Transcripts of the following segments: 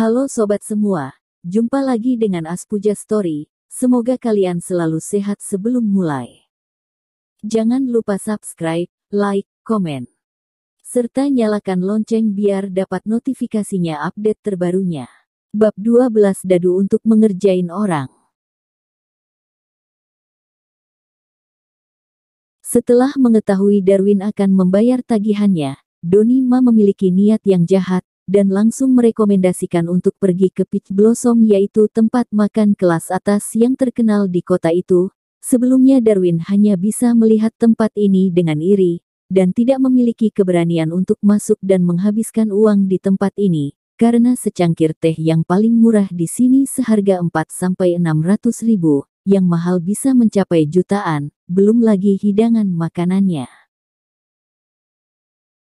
Halo sobat semua, jumpa lagi dengan Aspuja Story. Semoga kalian selalu sehat sebelum mulai. Jangan lupa subscribe, like, komen, serta nyalakan lonceng biar dapat notifikasinya update terbarunya. Bab 12 Dadu untuk mengerjain orang. Setelah mengetahui Darwin akan membayar tagihannya, Donnie Ma memiliki niat yang jahat, dan langsung merekomendasikan untuk pergi ke Peach Blossom, yaitu tempat makan kelas atas yang terkenal di kota itu. Sebelumnya Darwin hanya bisa melihat tempat ini dengan iri, dan tidak memiliki keberanian untuk masuk dan menghabiskan uang di tempat ini, karena secangkir teh yang paling murah di sini seharga 4-600 ribu, yang mahal bisa mencapai jutaan, belum lagi hidangan makanannya.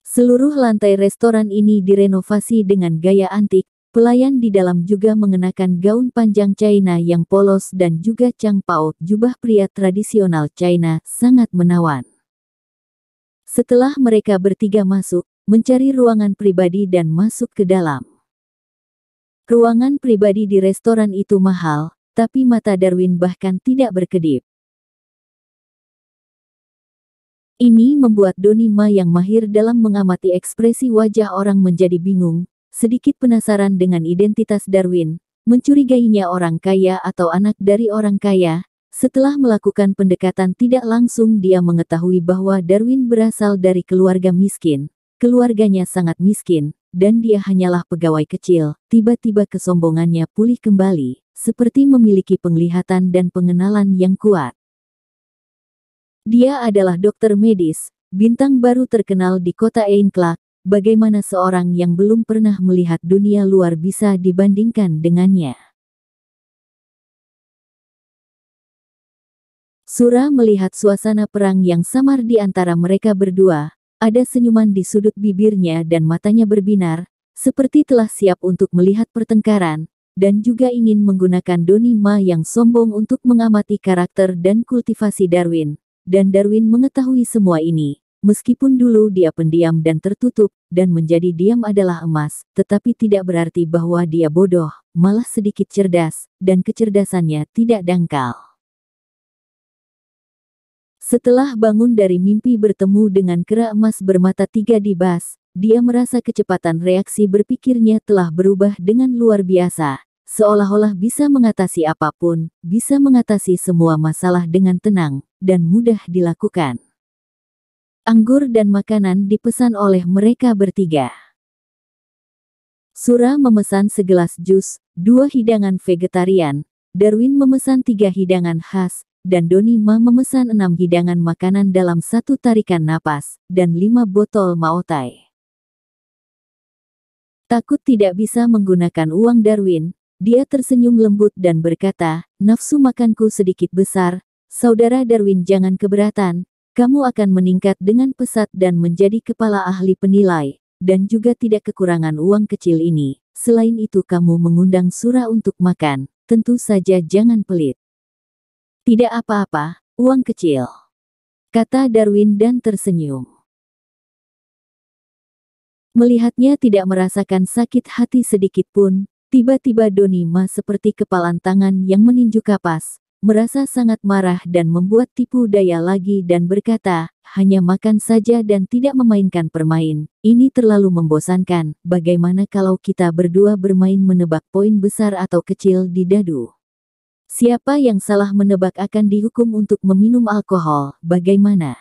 Seluruh lantai restoran ini direnovasi dengan gaya antik. Pelayan di dalam juga mengenakan gaun panjang China yang polos dan juga changpao, jubah pria tradisional China, sangat menawan. Setelah mereka bertiga masuk, mencari ruangan pribadi dan masuk ke dalam. Ruangan pribadi di restoran itu mahal, tapi mata Darwin bahkan tidak berkedip. Ini membuat Donnie Ma yang mahir dalam mengamati ekspresi wajah orang menjadi bingung, sedikit penasaran dengan identitas Darwin, mencurigainya orang kaya atau anak dari orang kaya. Setelah melakukan pendekatan tidak langsung, dia mengetahui bahwa Darwin berasal dari keluarga miskin. Keluarganya sangat miskin, dan dia hanyalah pegawai kecil. Tiba-tiba kesombongannya pulih kembali, seperti memiliki penglihatan dan pengenalan yang kuat. Dia adalah dokter medis, bintang baru terkenal di kota Ainclaw. Bagaimana seorang yang belum pernah melihat dunia luar bisa dibandingkan dengannya? Sura melihat suasana perang yang samar di antara mereka berdua. Ada senyuman di sudut bibirnya dan matanya berbinar, seperti telah siap untuk melihat pertengkaran, dan juga ingin menggunakan Donnie Ma yang sombong untuk mengamati karakter dan kultivasi Darwin. Dan Darwin mengetahui semua ini, meskipun dulu dia pendiam dan tertutup, dan menjadi diam adalah emas, tetapi tidak berarti bahwa dia bodoh, malah sedikit cerdas, dan kecerdasannya tidak dangkal. Setelah bangun dari mimpi bertemu dengan kera emas bermata 3 di bas, dia merasa kecepatan reaksi berpikirnya telah berubah dengan luar biasa. Seolah-olah bisa mengatasi apapun, bisa mengatasi semua masalah dengan tenang, dan mudah dilakukan. Anggur dan makanan dipesan oleh mereka bertiga. Sura memesan segelas jus, 2 hidangan vegetarian, Darwin memesan 3 hidangan khas, dan Donnie Ma memesan 6 hidangan makanan dalam satu tarikan napas, dan 5 botol maotai. Takut tidak bisa menggunakan uang Darwin, dia tersenyum lembut dan berkata, "Nafsu makanku sedikit besar, Saudara Darwin, jangan keberatan, kamu akan meningkat dengan pesat dan menjadi kepala ahli penilai, dan juga tidak kekurangan uang kecil ini. Selain itu kamu mengundang Sura untuk makan, tentu saja jangan pelit." "Tidak apa-apa, uang kecil," kata Darwin dan tersenyum. Melihatnya tidak merasakan sakit hati sedikit pun, tiba-tiba Donnie Ma seperti kepalan tangan yang meninju kapas, merasa sangat marah dan membuat tipu daya lagi dan berkata, "Hanya makan saja dan tidak memainkan permain, ini terlalu membosankan. Bagaimana kalau kita berdua bermain menebak poin besar atau kecil di dadu? Siapa yang salah menebak akan dihukum untuk meminum alkohol, bagaimana?"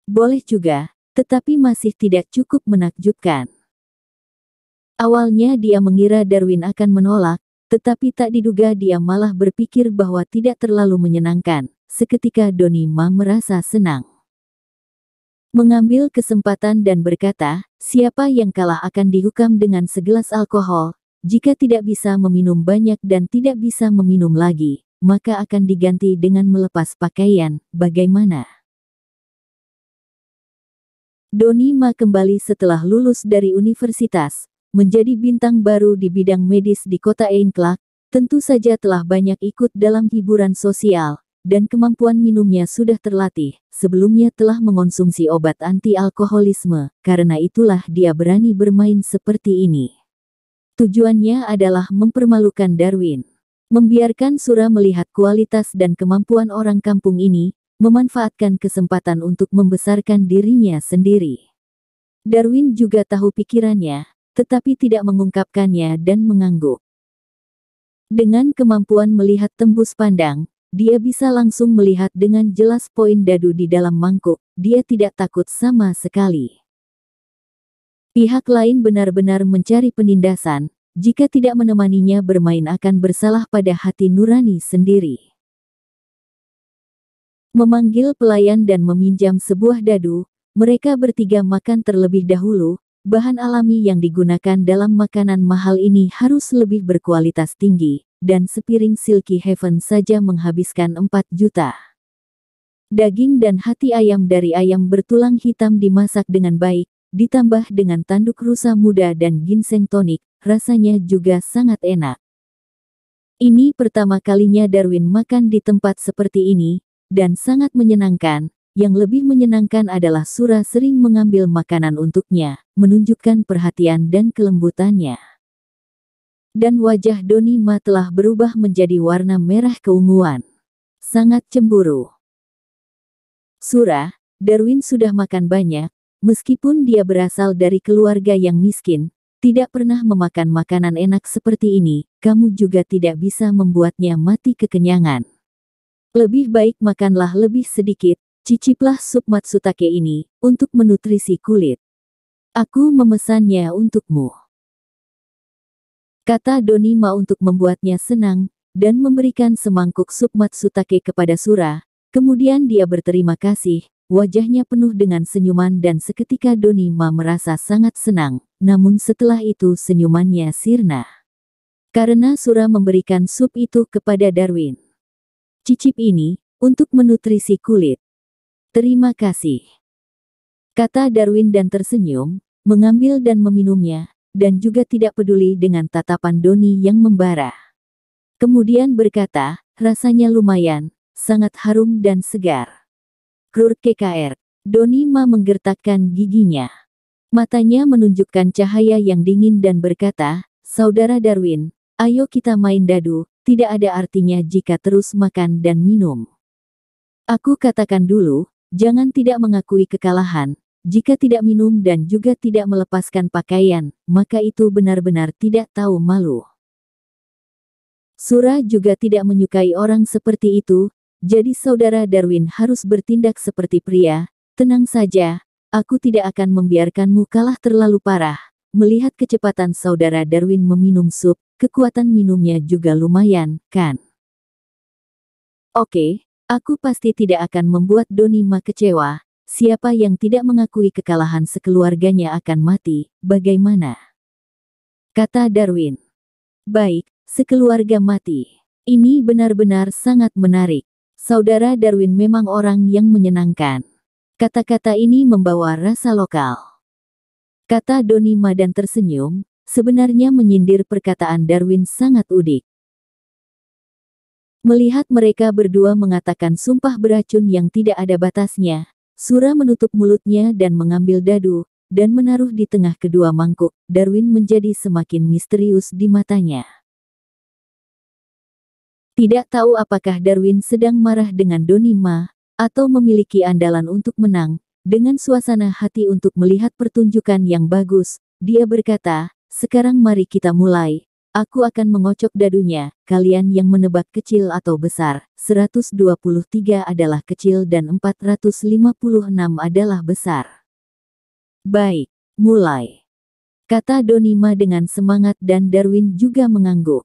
Boleh juga, tetapi masih tidak cukup menakjubkan. Awalnya dia mengira Darwin akan menolak, tetapi tak diduga dia malah berpikir bahwa tidak terlalu menyenangkan. Seketika Donnie Ma merasa senang. Mengambil kesempatan dan berkata, "Siapa yang kalah akan dihukum dengan segelas alkohol. Jika tidak bisa meminum banyak dan tidak bisa meminum lagi, maka akan diganti dengan melepas pakaian, bagaimana?" Donnie Ma kembali setelah lulus dari universitas, menjadi bintang baru di bidang medis di kota Ainclaw. Tentu saja telah banyak ikut dalam hiburan sosial, dan kemampuan minumnya sudah terlatih. Sebelumnya telah mengonsumsi obat anti-alkoholisme, karena itulah dia berani bermain seperti ini. Tujuannya adalah mempermalukan Darwin. Membiarkan Sura melihat kualitas dan kemampuan orang kampung ini, memanfaatkan kesempatan untuk membesarkan dirinya sendiri. Darwin juga tahu pikirannya, tetapi tidak mengungkapkannya dan mengangguk. Dengan kemampuan melihat tembus pandang, dia bisa langsung melihat dengan jelas poin dadu di dalam mangkuk. Dia tidak takut sama sekali. Pihak lain benar-benar mencari penindasan. Jika tidak menemaninya bermain akan bersalah pada hati nurani sendiri. Memanggil pelayan dan meminjam sebuah dadu, mereka bertiga makan terlebih dahulu. Bahan alami yang digunakan dalam makanan mahal ini harus lebih berkualitas tinggi, dan sepiring Silky Heaven saja menghabiskan 4 juta. Daging dan hati ayam dari ayam bertulang hitam dimasak dengan baik, ditambah dengan tanduk rusa muda dan ginseng tonik, rasanya juga sangat enak. Ini pertama kalinya Darwin makan di tempat seperti ini, dan sangat menyenangkan. Yang lebih menyenangkan adalah Sura sering mengambil makanan untuknya, menunjukkan perhatian dan kelembutannya. Dan wajah Donnie-ma telah berubah menjadi warna merah keunguan. Sangat cemburu. Sura, Darwin sudah makan banyak, meskipun dia berasal dari keluarga yang miskin, tidak pernah memakan makanan enak seperti ini, kamu juga tidak bisa membuatnya mati kekenyangan. Lebih baik makanlah lebih sedikit, ciciplah sup matsutake ini, untuk menutrisi kulit. Aku memesannya untukmu. Kata Donnie-ma untuk membuatnya senang, dan memberikan semangkuk sup matsutake kepada Sura, kemudian dia berterima kasih. Wajahnya penuh dengan senyuman dan seketika Donnie-ma merasa sangat senang, namun setelah itu senyumannya sirna. Karena Sura memberikan sup itu kepada Darwin. Cicip ini, untuk menutrisi kulit. Terima kasih. Kata Darwin dan tersenyum, mengambil dan meminumnya, dan juga tidak peduli dengan tatapan Donnie yang membara. Kemudian berkata, rasanya lumayan, sangat harum dan segar. Krur KKR. Donnie-ma menggertakkan giginya. Matanya menunjukkan cahaya yang dingin dan berkata, Saudara Darwin, ayo kita main dadu, tidak ada artinya jika terus makan dan minum. Aku katakan dulu, jangan tidak mengakui kekalahan, jika tidak minum dan juga tidak melepaskan pakaian, maka itu benar-benar tidak tahu malu. Sura juga tidak menyukai orang seperti itu. Jadi saudara Darwin harus bertindak seperti pria. Tenang saja, aku tidak akan membiarkanmu kalah terlalu parah. Melihat kecepatan saudara Darwin meminum sup, kekuatan minumnya juga lumayan, kan? Oke, aku pasti tidak akan membuat Donnie-ma kecewa. Siapa yang tidak mengakui kekalahan sekeluarganya akan mati, bagaimana? Kata Darwin. Baik, sekeluarga mati. Ini benar-benar sangat menarik. Saudara Darwin memang orang yang menyenangkan. Kata-kata ini membawa rasa lokal. Kata Donnie-ma dan tersenyum, sebenarnya menyindir perkataan Darwin sangat udik. Melihat mereka berdua mengatakan sumpah beracun yang tidak ada batasnya, Sura menutup mulutnya dan mengambil dadu, dan menaruh di tengah kedua mangkuk. Darwin menjadi semakin misterius di matanya. Tidak tahu apakah Darwin sedang marah dengan Donnie-ma, atau memiliki andalan untuk menang. Dengan suasana hati untuk melihat pertunjukan yang bagus, dia berkata, sekarang mari kita mulai. Aku akan mengocok dadunya, kalian yang menebak kecil atau besar. 123 adalah kecil dan 456 adalah besar. Baik, mulai. Kata Donnie-ma dengan semangat dan Darwin juga mengangguk.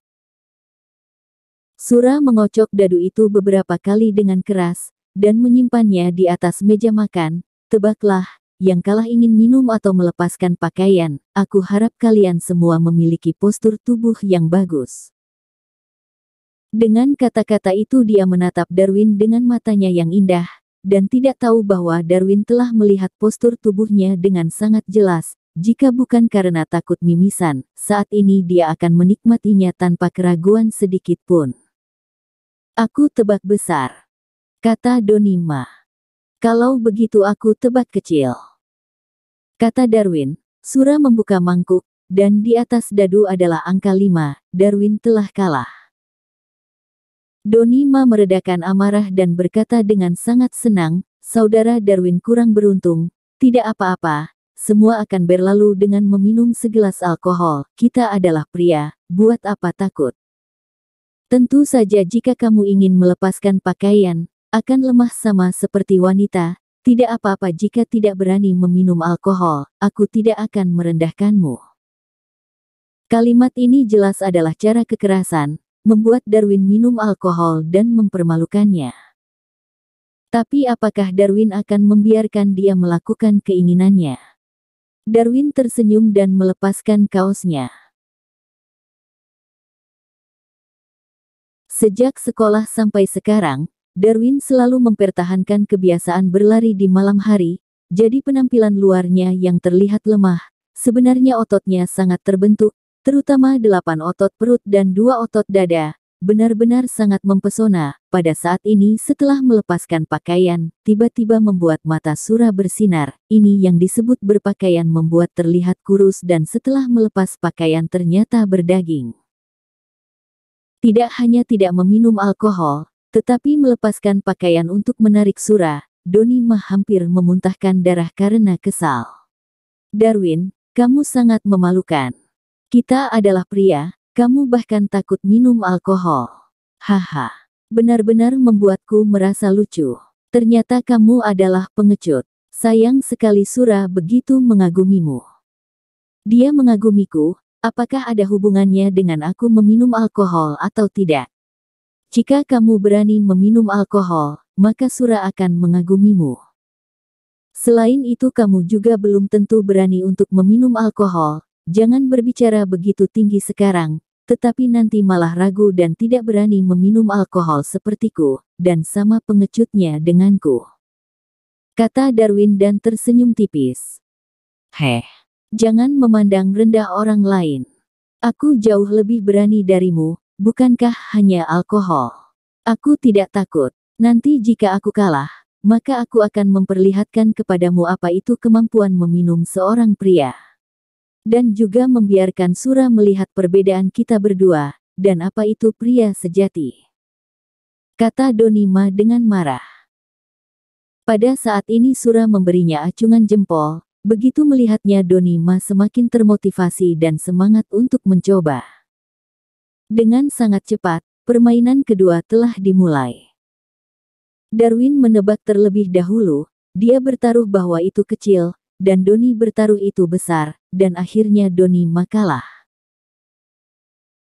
Sura mengocok dadu itu beberapa kali dengan keras, dan menyimpannya di atas meja makan. Tebaklah, yang kalah ingin minum atau melepaskan pakaian. Aku harap kalian semua memiliki postur tubuh yang bagus. Dengan kata-kata itu dia menatap Darwin dengan matanya yang indah, dan tidak tahu bahwa Darwin telah melihat postur tubuhnya dengan sangat jelas. Jika bukan karena takut mimisan, saat ini dia akan menikmatinya tanpa keraguan sedikit pun. Aku tebak besar. Kata Donnie-ma. Kalau begitu aku tebak kecil. Kata Darwin. Sura membuka mangkuk, dan di atas dadu adalah angka 5, Darwin telah kalah. Donnie meredakan amarah dan berkata dengan sangat senang, "Saudara Darwin kurang beruntung, tidak apa-apa, semua akan berlalu dengan meminum segelas alkohol, kita adalah pria, buat apa takut? Tentu saja jika kamu ingin melepaskan pakaian, akan lemah sama seperti wanita, tidak apa-apa jika tidak berani meminum alkohol, aku tidak akan merendahkanmu." Kalimat ini jelas adalah cara kekerasan, membuat Darwin minum alkohol dan mempermalukannya. Tapi apakah Darwin akan membiarkan dia melakukan keinginannya? Darwin tersenyum dan melepaskan kaosnya. Sejak sekolah sampai sekarang, Darwin selalu mempertahankan kebiasaan berlari di malam hari, jadi penampilan luarnya yang terlihat lemah, sebenarnya ototnya sangat terbentuk, terutama 8 otot perut dan 2 otot dada, benar-benar sangat mempesona. Pada saat ini setelah melepaskan pakaian, tiba-tiba membuat mata Sura bersinar. Ini yang disebut berpakaian membuat terlihat kurus dan setelah melepas pakaian ternyata berdaging. Tidak hanya tidak meminum alkohol, tetapi melepaskan pakaian untuk menarik Sura, Donnie hampir memuntahkan darah karena kesal. "Darwin, kamu sangat memalukan. Kita adalah pria, kamu bahkan takut minum alkohol. Haha, benar-benar membuatku merasa lucu. Ternyata kamu adalah pengecut. Sayang sekali Sura begitu mengagumimu." Dia mengagumiku, apakah ada hubungannya dengan aku meminum alkohol atau tidak? Jika kamu berani meminum alkohol, maka Sura akan mengagumimu. Selain itu kamu juga belum tentu berani untuk meminum alkohol. Jangan berbicara begitu tinggi sekarang, tetapi nanti malah ragu dan tidak berani meminum alkohol sepertiku, dan sama pengecutnya denganku, kata Darwin dan tersenyum tipis. Jangan memandang rendah orang lain. Aku jauh lebih berani darimu, bukankah hanya alkohol? Aku tidak takut. Nanti jika aku kalah, maka aku akan memperlihatkan kepadamu apa itu kemampuan meminum seorang pria. Dan juga membiarkan Sura melihat perbedaan kita berdua, dan apa itu pria sejati, kata Donnie dengan marah. Pada saat ini Sura memberinya acungan jempol, begitu melihatnya Donnie semakin termotivasi dan semangat untuk mencoba. Dengan sangat cepat, permainan kedua telah dimulai. Darwin menebak terlebih dahulu, dia bertaruh bahwa itu kecil, dan Donnie bertaruh itu besar, dan akhirnya Donnie kalah.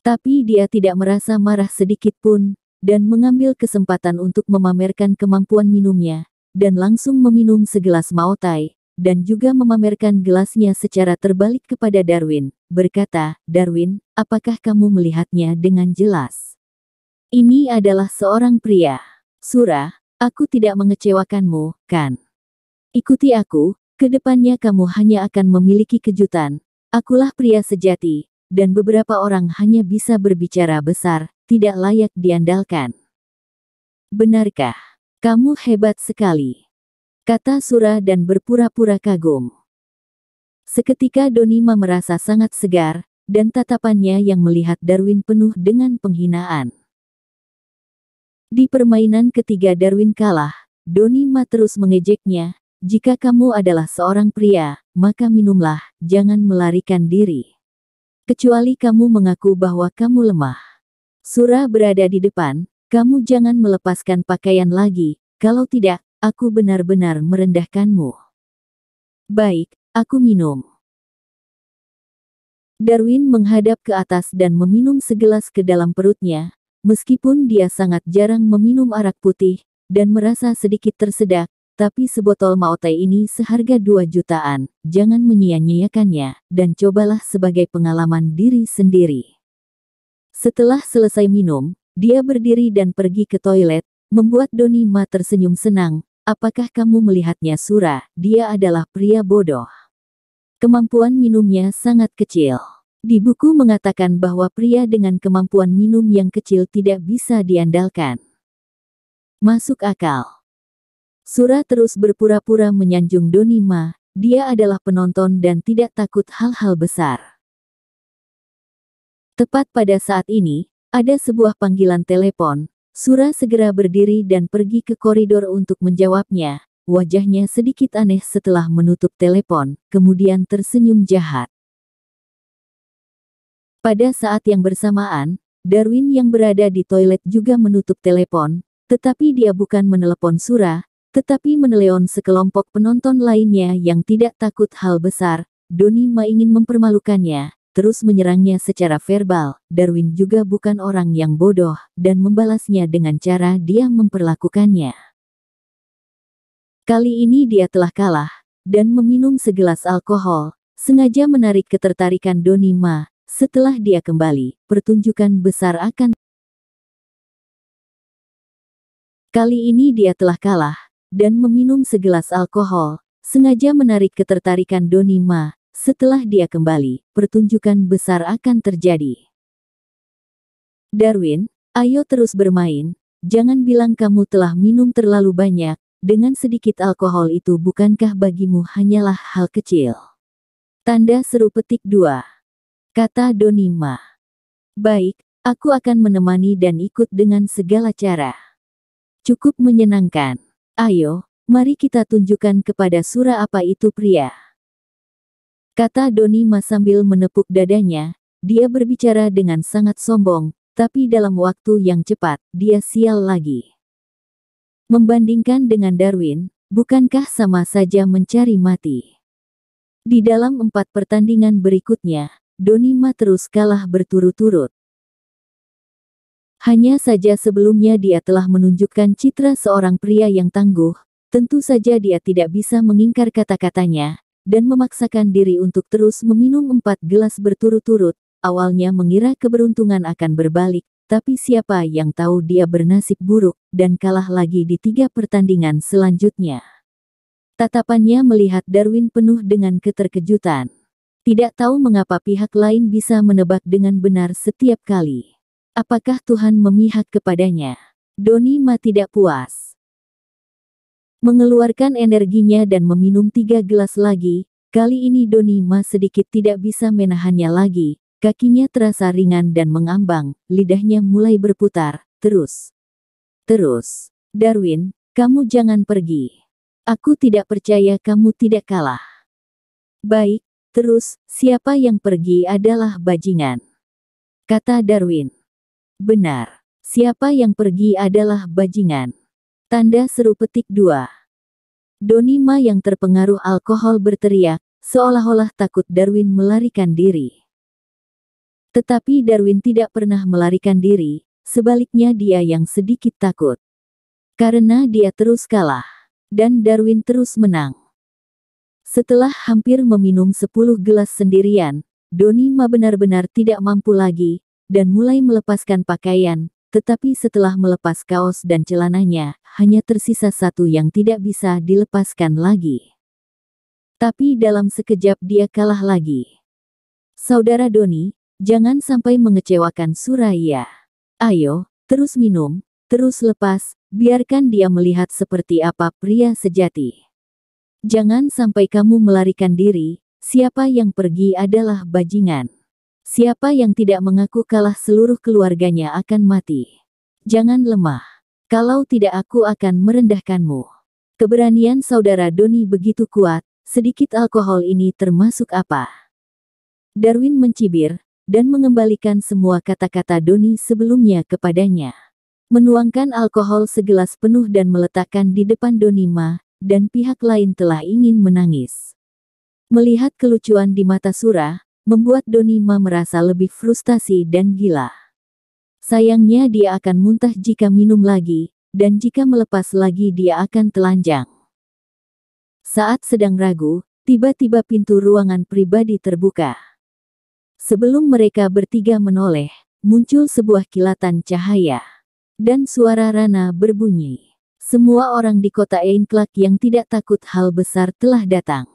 Tapi dia tidak merasa marah sedikit pun, dan mengambil kesempatan untuk memamerkan kemampuan minumnya, dan langsung meminum segelas maotai, dan juga memamerkan gelasnya secara terbalik kepada Darwin, berkata, "Darwin, apakah kamu melihatnya dengan jelas? Ini adalah seorang pria. Sura, aku tidak mengecewakanmu, kan? Ikuti aku. Kedepannya kamu hanya akan memiliki kejutan. Akulah pria sejati, dan beberapa orang hanya bisa berbicara besar, tidak layak diandalkan." "Benarkah? Kamu hebat sekali," kata Sura dan berpura-pura kagum. Seketika Donnie merasa sangat segar, dan tatapannya yang melihat Darwin penuh dengan penghinaan. Di permainan ketiga Darwin kalah, Donnie terus mengejeknya. "Jika kamu adalah seorang pria, maka minumlah, jangan melarikan diri. Kecuali kamu mengaku bahwa kamu lemah. Sura berada di depan, kamu jangan melepaskan pakaian lagi, kalau tidak, aku benar-benar merendahkanmu." "Baik, aku minum." Darwin menghadap ke atas dan meminum segelas ke dalam perutnya, meskipun dia sangat jarang meminum arak putih, dan merasa sedikit tersedak. Tapi sebotol maotai ini seharga 2 jutaan, jangan menyia-nyiakannya, dan cobalah sebagai pengalaman diri sendiri. Setelah selesai minum, dia berdiri dan pergi ke toilet, membuat Donnie tersenyum senang. "Apakah kamu melihatnya Sura? Dia adalah pria bodoh. Kemampuan minumnya sangat kecil. Di buku mengatakan bahwa pria dengan kemampuan minum yang kecil tidak bisa diandalkan." Masuk akal. Sura terus berpura-pura menyanjung Donnie. Dia adalah penonton dan tidak takut hal-hal besar. Tepat pada saat ini, ada sebuah panggilan telepon. Sura segera berdiri dan pergi ke koridor untuk menjawabnya. Wajahnya sedikit aneh setelah menutup telepon, kemudian tersenyum jahat. Pada saat yang bersamaan, Darwin yang berada di toilet juga menutup telepon, tetapi dia bukan menelepon Sura, tetapi meneleon sekelompok penonton lainnya yang tidak takut hal besar. Donnie ingin mempermalukannya, terus menyerangnya secara verbal. Darwin juga bukan orang yang bodoh, dan membalasnya dengan cara dia memperlakukannya. Kali ini dia telah kalah, dan meminum segelas alkohol, sengaja menarik ketertarikan Donnie. Setelah dia kembali, pertunjukan besar akan. Kali ini dia telah kalah, dan meminum segelas alkohol, sengaja menarik ketertarikan Donnie. Setelah dia kembali, pertunjukan besar akan terjadi. Darwin, ayo terus bermain, jangan bilang kamu telah minum terlalu banyak, dengan sedikit alkohol itu bukankah bagimu hanyalah hal kecil? Tanda seru petik 2. Kata Donnie. Baik, aku akan menemani dan ikut dengan segala cara. Cukup menyenangkan. Ayo, mari kita tunjukkan kepada Sura apa itu pria. Kata Donnie sambil menepuk dadanya. Dia berbicara dengan sangat sombong, tapi dalam waktu yang cepat, dia sial lagi. Membandingkan dengan Darwin, bukankah sama saja mencari mati? Di dalam 4 pertandingan berikutnya, Donnie terus kalah berturut-turut. Hanya saja sebelumnya dia telah menunjukkan citra seorang pria yang tangguh. Tentu saja dia tidak bisa mengingkar kata-katanya, dan memaksakan diri untuk terus meminum 4 gelas berturut-turut. Awalnya mengira keberuntungan akan berbalik, tapi siapa yang tahu dia bernasib buruk, dan kalah lagi di 3 pertandingan selanjutnya. Tatapannya melihat Darwin penuh dengan keterkejutan. Tidak tahu mengapa pihak lain bisa menebak dengan benar setiap kali. Apakah Tuhan memihak kepadanya? Donnie tidak puas. Mengeluarkan energinya dan meminum 3 gelas lagi. Kali ini Donnie sedikit tidak bisa menahannya lagi. Kakinya terasa ringan dan mengambang, lidahnya mulai berputar. Terus. Darwin, kamu jangan pergi. Aku tidak percaya kamu tidak kalah. Baik. Terus, siapa yang pergi adalah bajingan. Kata Darwin. Benar. Siapa yang pergi adalah bajingan. Tanda seru petik 2. Donnie yang terpengaruh alkohol berteriak, seolah-olah takut Darwin melarikan diri. Tetapi Darwin tidak pernah melarikan diri, sebaliknya dia yang sedikit takut. Karena dia terus kalah. Dan Darwin terus menang. Setelah hampir meminum 10 gelas sendirian, Donnie benar-benar tidak mampu lagi, dan mulai melepaskan pakaian, tetapi setelah melepas kaos dan celananya, hanya tersisa satu yang tidak bisa dilepaskan lagi. Tapi dalam sekejap dia kalah lagi. Saudara Donnie, jangan sampai mengecewakan Suraya. Ayo, terus minum, terus lepas, biarkan dia melihat seperti apa pria sejati. Jangan sampai kamu melarikan diri, siapa yang pergi adalah bajingan. Siapa yang tidak mengaku kalah seluruh keluarganya akan mati. Jangan lemah. Kalau tidak aku akan merendahkanmu. Keberanian saudara Donnie begitu kuat, sedikit alkohol ini termasuk apa? Darwin mencibir, dan mengembalikan semua kata-kata Donnie sebelumnya kepadanya. Menuangkan alkohol segelas penuh dan meletakkan di depan Donnie dan pihak lain telah ingin menangis. Melihat kelucuan di mata Sura, membuat Donnie merasa lebih frustasi dan gila. Sayangnya dia akan muntah jika minum lagi, dan jika melepas lagi dia akan telanjang. Saat sedang ragu, tiba-tiba pintu ruangan pribadi terbuka. Sebelum mereka bertiga menoleh, muncul sebuah kilatan cahaya. Dan suara Rana berbunyi. Semua orang di kota Ainclack yang tidak takut hal besar telah datang.